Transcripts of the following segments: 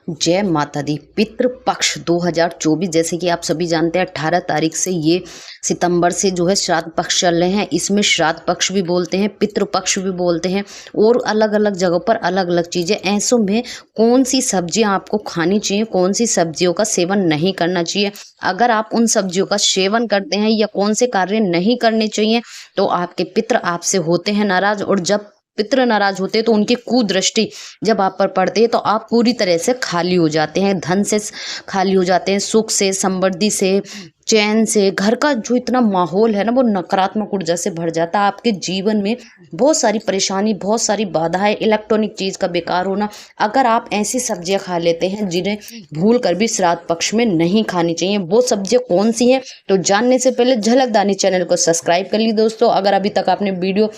जय माता दी। पितृपक्ष 2024 जैसे कि आप सभी जानते हैं 18 तारीख से ये सितंबर से जो है श्राद्ध पक्ष चल रहे हैं। इसमें श्राद्ध पक्ष भी बोलते हैं, पितृपक्ष भी बोलते हैं और अलग अलग जगहों पर अलग अलग चीज़ें। ऐसों में कौन सी सब्जियां आपको खानी चाहिए, कौन सी सब्जियों का सेवन नहीं करना चाहिए, अगर आप उन सब्जियों का सेवन करते हैं या कौन से कार्य नहीं करने चाहिए तो आपके पितृ आपसे होते हैं नाराज। और जब पितृ नाराज होते हैं तो उनकी कुदृष्टि जब आप पर पड़ती है तो आप पूरी तरह से खाली हो जाते हैं, धन से खाली हो जाते हैं, सुख से, समृद्धि से, चैन से। घर का जो इतना माहौल है ना वो नकारात्मक ऊर्जा से भर जाता है। आपके जीवन में बहुत सारी परेशानी, बहुत सारी बाधाएं, इलेक्ट्रॉनिक चीज़ का बेकार होना। अगर आप ऐसी सब्जियां खा लेते हैं जिन्हें भूल कर भी श्राद्ध पक्ष में नहीं खानी चाहिए, वो सब्जियां कौन सी हैं तो जानने से पहले झलकदानी चैनल को सब्सक्राइब कर लीजिए दोस्तों। अगर अभी तक आपने वीडियो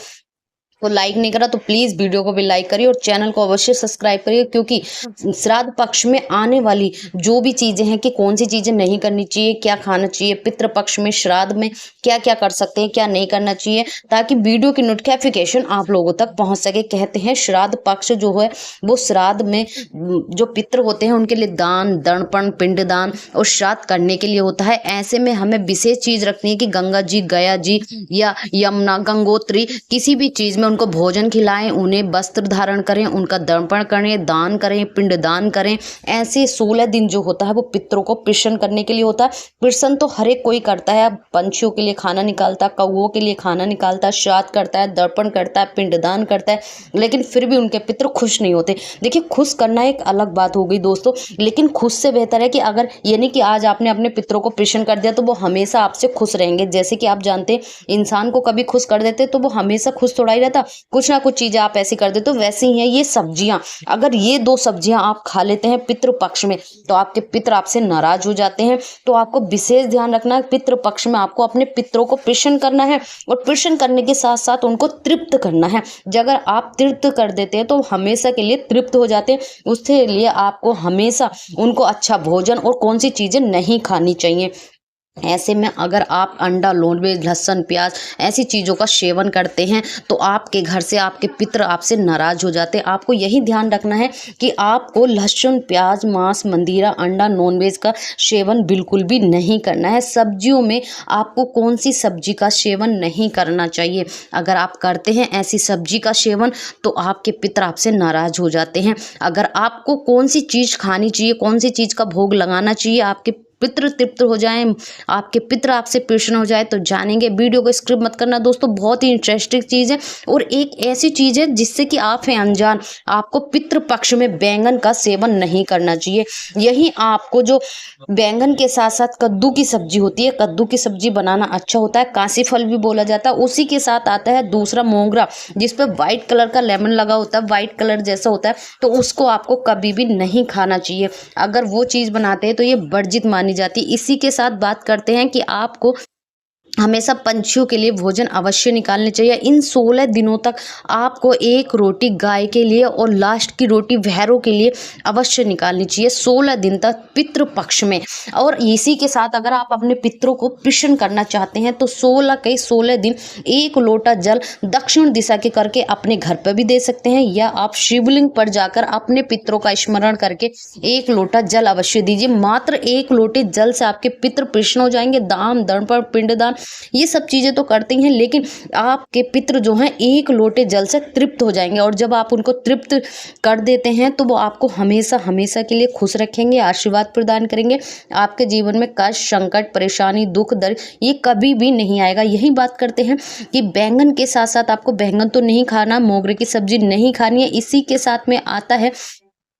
को लाइक नहीं करा तो प्लीज वीडियो को भी लाइक करिए और चैनल को अवश्य सब्सक्राइब करिए, क्योंकि श्राद्ध पक्ष में आने वाली जो भी चीजें हैं कि कौन सी चीजें नहीं करनी चाहिए, क्या खाना चाहिए, पितृ पक्ष में श्राद्ध में क्या क्या कर सकते हैं, क्या नहीं करना चाहिए, ताकि वीडियो की नोटिफिकेशन आप लोगों तक पहुंच सके। कहते हैं श्राद्ध पक्ष जो है वो श्राद्ध में जो पितृ होते हैं उनके लिए दान, दर्पण, पिंडदान और श्राद्ध करने के लिए होता है। ऐसे में हमें विशेष चीज रखनी है कि गंगा जी, गया जी या यमुना, गंगोत्री, किसी भी चीज में उनको भोजन खिलाएं, उन्हें वस्त्र धारण करें, उनका दर्पण करें, दान करें, पिंडदान करें। ऐसे 16 दिन जो होता है वो पितरों को प्रसन्न करने के लिए होता है। प्रसन्न तो हर एक कोई करता है, पंछियों के लिए खाना निकालता है, कौओं के लिए खाना निकालता है, श्राद्ध करता है, दर्पण करता है, पिंडदान करता है, लेकिन फिर भी उनके पितृ खुश नहीं होते। देखिए, खुश करना एक अलग बात हो गई दोस्तों, लेकिन खुश से बेहतर है कि अगर ये नहीं कि आज आपने अपने पितरों को प्रसन्न कर दिया तो वो हमेशा आपसे खुश रहेंगे। जैसे कि आप जानते हैं इंसान को कभी खुश कर देते तो वो हमेशा खुश थोड़ा ही रहता, कुछ ना कुछ चीजें आप ऐसी कर देते तो वैसे ही है ये सब्जियां। अगर ये 2 सब्जियां आप खा लेते हैं पितृ पक्ष में तो आपके पितृ आपसे नाराज हो जाते हैं। तो आपको विशेष ध्यान रखना है, पितृ पक्ष में आपको अपने पितरों को प्रसन्न करना है और प्रसन्न करने के साथ साथ उनको तृप्त करना है। अगर आप तृप्त कर देते हैं तो हमेशा के लिए तृप्त हो जाते हैं। उसके लिए आपको हमेशा उनको अच्छा भोजन और कौन सी चीजें नहीं खानी चाहिए। ऐसे में अगर आप अंडा, नॉनवेज, लहसुन, प्याज ऐसी चीज़ों का सेवन करते हैं तो आपके घर से आपके पितृ आपसे नाराज हो जाते हैं। आपको यही ध्यान रखना है कि आपको लहसुन, प्याज, मांस, मंदिरा, अंडा, नॉनवेज का सेवन बिल्कुल भी नहीं करना है। सब्जियों में आपको कौन सी सब्जी का सेवन नहीं करना चाहिए, अगर आप करते हैं ऐसी सब्जी का सेवन तो आपके पितृ आपसे नाराज हो जाते हैं। अगर आपको कौन सी चीज़ खानी चाहिए, कौन सी चीज़ का भोग लगाना चाहिए, आपके पितृ तृप्त हो जाएं, आपके पितृ आपसे प्रसन्न हो जाए तो जानेंगे। वीडियो को स्किप मत करना दोस्तों, बहुत ही इंटरेस्टिंग चीज़ है और एक ऐसी चीज़ है जिससे कि आप हैं अनजान। आपको पितृ पक्ष में बैंगन का सेवन नहीं करना चाहिए। यही आपको जो बैंगन के साथ साथ कद्दू की सब्जी होती है, कद्दू की सब्जी बनाना अच्छा होता है, काशी फल भी बोला जाता है। उसी के साथ आता है दूसरा मोंगरा, जिस पर व्हाइट कलर का लेमन लगा होता है, व्हाइट कलर जैसा होता है, तो उसको आपको कभी भी नहीं खाना चाहिए। अगर वो चीज़ बनाते हैं तो ये वर्जित मानी जाती। इसी के साथ बात करते हैं कि आपको हमेशा पंछियों के लिए भोजन अवश्य निकालने चाहिए। इन 16 दिनों तक आपको एक रोटी गाय के लिए और लास्ट की रोटी भैरों के लिए अवश्य निकालनी चाहिए 16 दिन तक पितृ पक्ष में। और इसी के साथ अगर आप अपने पितरों को प्रसन्न करना चाहते हैं तो 16 के 16 दिन 1 लोटा जल दक्षिण दिशा के करके अपने घर पर भी दे सकते हैं, या आप शिवलिंग पर जाकर अपने पितरों का स्मरण करके 1 लोटा जल अवश्य दीजिए। मात्र 1 लोटे जल से आपके पितृ प्रसन्न हो जाएंगे। दान, दर्पण, पिंडदान ये सब चीजें तो करते हैं, लेकिन आपके पितृ जो हैं 1 लोटे जल से तृप्त हो जाएंगे। और जब आप उनको तृप्त कर देते हैं तो वो आपको हमेशा हमेशा के लिए खुश रखेंगे, आशीर्वाद प्रदान करेंगे। आपके जीवन में कष्ट, संकट, परेशानी, दुख, दर्द ये कभी भी नहीं आएगा। यही बात करते हैं कि बैंगन के साथ साथ आपको बैंगन तो नहीं खाना, मोगरे की सब्जी नहीं खानी है। इसी के साथ में आता है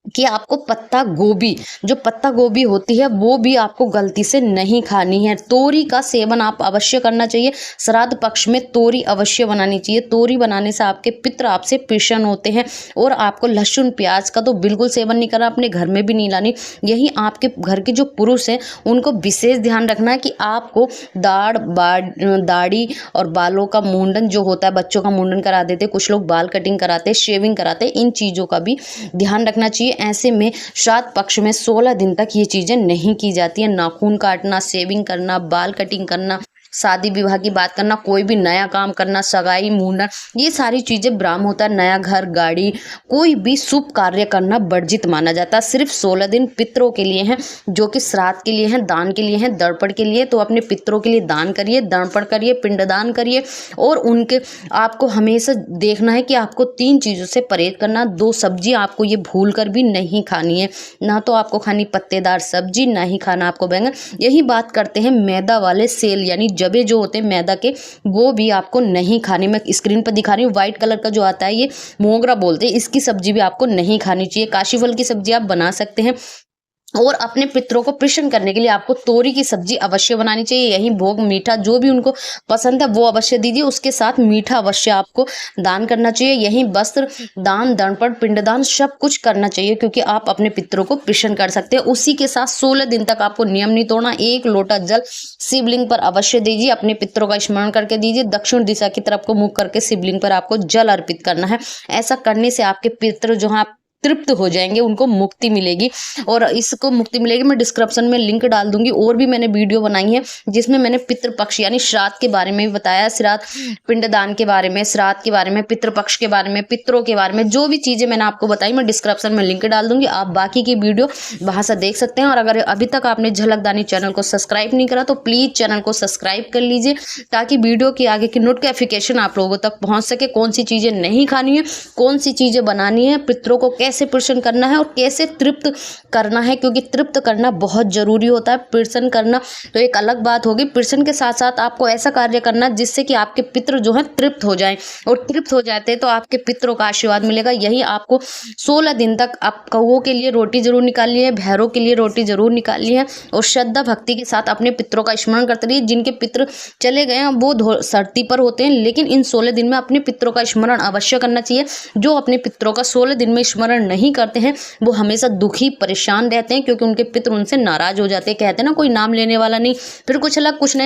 कि आपको पत्ता गोभी, जो पत्ता गोभी होती है वो भी आपको गलती से नहीं खानी है। तोरी का सेवन आप अवश्य करना चाहिए। श्राद्ध पक्ष में तोरी अवश्य बनानी चाहिए। तोरी बनाने से आपके पितृ आपसे प्रसन्न होते हैं। और आपको लहसुन, प्याज का तो बिल्कुल सेवन नहीं करना, अपने घर में भी नहीं लानी। यही आपके घर के जो पुरुष हैं उनको विशेष ध्यान रखना है कि आपको दाढ़ी और बालों का मुंडन जो होता है, बच्चों का मुंडन करा देते, कुछ लोग बाल कटिंग कराते, शेविंग कराते, इन चीज़ों का भी ध्यान रखना चाहिए। ऐसे में श्राद्ध पक्ष में 16 दिन तक ये चीजें नहीं की जाती हैं। नाखून काटना, शेविंग करना, बाल कटिंग करना, शादी विवाह की बात करना, कोई भी नया काम करना, सगाई, मुंडन, ये सारी चीज़ें ब्राह्म होता है। नया घर, गाड़ी, कोई भी शुभ कार्य करना वर्जित माना जाता है। सिर्फ 16 दिन पितरों के लिए हैं, जो कि श्राद्ध के लिए हैं, दान के लिए हैं, दर्पण के लिए। तो अपने पितरों के लिए दान करिए, दर्पण करिए, पिंडदान करिए। और उनके आपको हमेशा देखना है कि आपको 3 चीज़ों से परहेज करना। 2 सब्जी आपको ये भूल कर भी नहीं खानी है, ना तो आपको खानी पत्तेदार सब्जी, ना ही खाना आपको बैंगन। यही बात करते हैं मैदा वाले सेल, यानी जबे जो होते हैं मैदा के, वो भी आपको नहीं खाने। मैं स्क्रीन पर दिखा रही हूँ, व्हाइट कलर का जो आता है ये मोगरा बोलते हैं, इसकी सब्जी भी आपको नहीं खानी चाहिए। काशी फल की सब्जी आप बना सकते हैं। और अपने पितरों को प्रसन्न करने के लिए आपको तोरी की सब्जी अवश्य बनानी चाहिए। यही भोग मीठा जो भी उनको पसंद है वो अवश्य दीजिए, उसके साथ मीठा अवश्य आपको दान करना चाहिए। यही वस्त्र दान, दर्पण, पिंडदान सब कुछ करना चाहिए, क्योंकि आप अपने पितरों को प्रसन्न कर सकते हैं। उसी के साथ 16 दिन तक आपको नियम नहीं तोड़ना। 1 लोटा जल शिवलिंग पर अवश्य दीजिए, अपने पितरों का स्मरण करके दीजिए। दक्षिण दिशा की तरफ को मुख करके शिवलिंग पर आपको जल अर्पित करना है। ऐसा करने से आपके पितर जो हैं तृप्त हो जाएंगे, उनको मुक्ति मिलेगी। और इसको मुक्ति मिलेगी, मैं डिस्क्रिप्शन में लिंक डाल दूंगी। और भी मैंने वीडियो बनाई है जिसमें मैंने पितृपक्ष यानी श्राद्ध के बारे में भी बताया, श्राद्ध पिंडदान के बारे में, श्राद्ध के बारे में, पितृपक्ष के बारे में, पितरों के बारे में, जो भी चीज़ें मैंने आपको बताई मैं डिस्क्रिप्शन में लिंक डाल दूंगी। आप बाकी की वीडियो वहाँ से देख सकते हैं। और अगर अभी तक आपने झलकदानी चैनल को सब्सक्राइब नहीं करा तो प्लीज़ चैनल को सब्सक्राइब कर लीजिए, ताकि वीडियो की आगे की नोटिफिकेशन आप लोगों तक पहुँच सके। कौन सी चीज़ें नहीं खानी है, कौन सी चीज़ें बनानी है, पितरों को कैसे प्रसन्न करना है और कैसे तृप्त करना है, क्योंकि तृप्त करना बहुत जरूरी होता है। प्रसन्न करना तो एक अलग बात होगी, प्रसन्न के साथ साथ आपको ऐसा कार्य करना जिससे कि आपके पितृ जो हैं तृप्त हो जाएं। और तृप्त हो जाते तो आपके पितरों का आशीर्वाद मिलेगा। यही आपको 16 दिन तक आप कौओं के लिए रोटी जरूर निकालनी है, भैरों के लिए रोटी जरूर निकालनी है। और श्रद्धा भक्ति के साथ अपने पितरों का स्मरण करते रहिए। जिनके पितृ चले गए हैं वो धरती पर होते हैं, लेकिन इन 16 दिन में अपने पितरों का स्मरण अवश्य करना चाहिए। जो अपने पितरों का 16 दिन में स्मरण नहीं करते हैं वो हमेशा दुखी परेशान रहते हैं, क्योंकि उनके पितृ उनसे नाराज हो जाते हैं। कहते हैं ना, कोई नाम लेने वाला नहीं, फिर कुछ अलग कुछ नहीं।